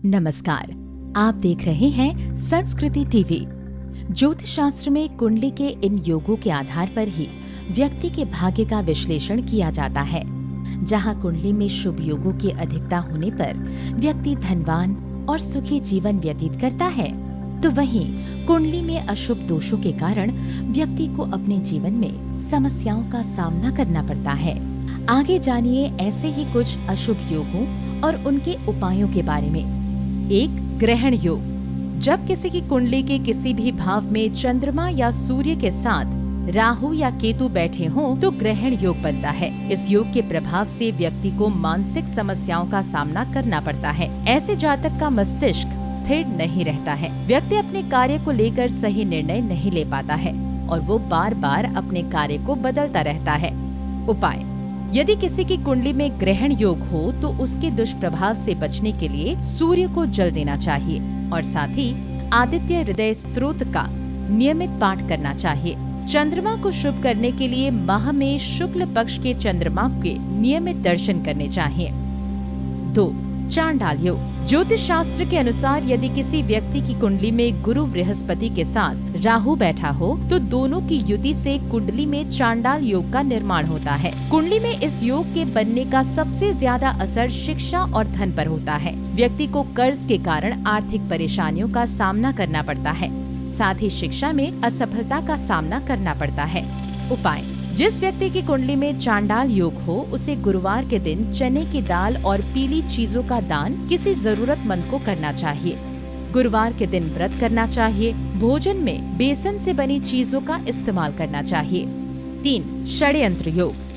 नमस्कार, आप देख रहे हैं संस्कृति टीवी। ज्योतिष शास्त्र में कुंडली के इन योगों के आधार पर ही व्यक्ति के भाग्य का विश्लेषण किया जाता है। जहां कुंडली में शुभ योगों की अधिकता होने पर व्यक्ति धनवान और सुखी जीवन व्यतीत करता है, तो वहीं कुंडली में अशुभ दोषों के कारण व्यक्ति को अपने जीवन में समस्याओं का सामना करना पड़ता है। आगे जानिए ऐसे ही कुछ अशुभ योगों और उनके उपायों के बारे में। 1. ग्रहण योग। जब किसी की कुंडली के किसी भी भाव में चंद्रमा या सूर्य के साथ राहु या केतु बैठे हों तो ग्रहण योग बनता है। इस योग के प्रभाव से व्यक्ति को मानसिक समस्याओं का सामना करना पड़ता है। ऐसे जातक का मस्तिष्क स्थिर नहीं रहता है। व्यक्ति अपने कार्य को लेकर सही निर्णय नहीं ले पाता है और वो बार बार अपने कार्य को बदलता रहता है। उपाय: यदि किसी की कुंडली में ग्रहण योग हो तो उसके दुष्प्रभाव से बचने के लिए सूर्य को जल देना चाहिए और साथ ही आदित्य हृदय स्तोत्र का नियमित पाठ करना चाहिए। चंद्रमा को शुभ करने के लिए माह में शुक्ल पक्ष के चंद्रमा के नियमित दर्शन करने चाहिए। 2. चांडाल योग। ज्योतिष शास्त्र के अनुसार यदि किसी व्यक्ति की कुंडली में गुरु बृहस्पति के साथ राहु बैठा हो तो दोनों की युति से कुंडली में चांडाल योग का निर्माण होता है। कुंडली में इस योग के बनने का सबसे ज्यादा असर शिक्षा और धन पर होता है। व्यक्ति को कर्ज के कारण आर्थिक परेशानियों का सामना करना पड़ता है। साथ ही शिक्षा में असफलता का सामना करना पड़ता है। उपाय: जिस व्यक्ति की कुंडली में चांडाल योग हो उसे गुरुवार के दिन चने की दाल और पीली चीजों का दान किसी जरूरतमंद को करना चाहिए। गुरुवार के दिन व्रत करना चाहिए। भोजन में बेसन से बनी चीजों का इस्तेमाल करना चाहिए। 3. षड्यंत्र योग।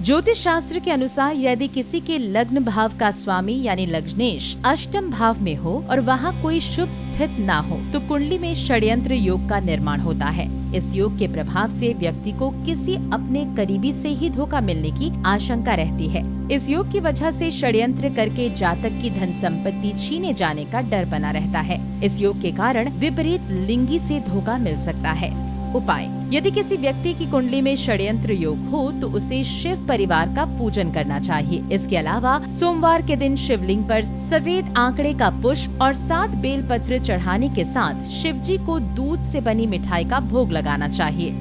ज्योतिष शास्त्र के अनुसार यदि किसी के लग्न भाव का स्वामी यानी लग्नेश अष्टम भाव में हो और वहाँ कोई शुभ स्थित ना हो तो कुंडली में षड्यंत्र योग का निर्माण होता है। इस योग के प्रभाव से व्यक्ति को किसी अपने करीबी से ही धोखा मिलने की आशंका रहती है। इस योग की वजह से षड्यंत्र करके जातक की धन संपत्ति छीने जाने का डर बना रहता है। इस योग के कारण विपरीत लिंगी से धोखा मिल सकता है। उपाय: यदि किसी व्यक्ति की कुंडली में षड्यंत्र योग हो तो उसे शिव परिवार का पूजन करना चाहिए। इसके अलावा सोमवार के दिन शिवलिंग पर सफेद आंकड़े का पुष्प और 7 बेलपत्र चढ़ाने के साथ शिवजी को दूध से बनी मिठाई का भोग लगाना चाहिए।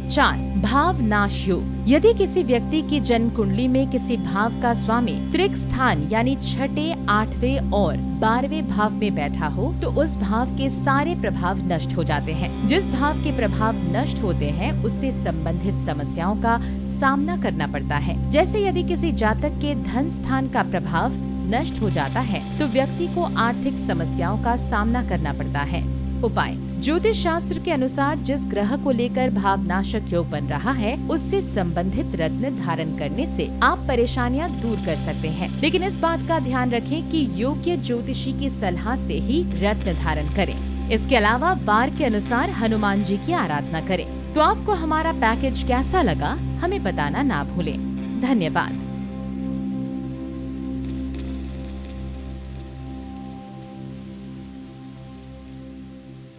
4. भाव नाश योग। यदि किसी व्यक्ति की जन्म कुंडली में किसी भाव का स्वामी त्रिक स्थान यानी छठे, 8वें और 12वें भाव में बैठा हो तो उस भाव के सारे प्रभाव नष्ट हो जाते हैं। जिस भाव के प्रभाव नष्ट होते हैं उससे संबंधित समस्याओं का सामना करना पड़ता है। जैसे यदि किसी जातक के धन स्थान का प्रभाव नष्ट हो जाता है तो व्यक्ति को आर्थिक समस्याओं का सामना करना पड़ता है। उपाय: ज्योतिष शास्त्र के अनुसार जिस ग्रह को लेकर भावनाशक योग बन रहा है उससे संबंधित रत्न धारण करने से आप परेशानियां दूर कर सकते हैं, लेकिन इस बात का ध्यान रखें कि योग्य ज्योतिषी की सलाह से ही रत्न धारण करें। इसके अलावा वार के अनुसार हनुमान जी की आराधना करें। तो आपको हमारा पैकेज कैसा लगा हमें बताना ना भूलें। धन्यवाद।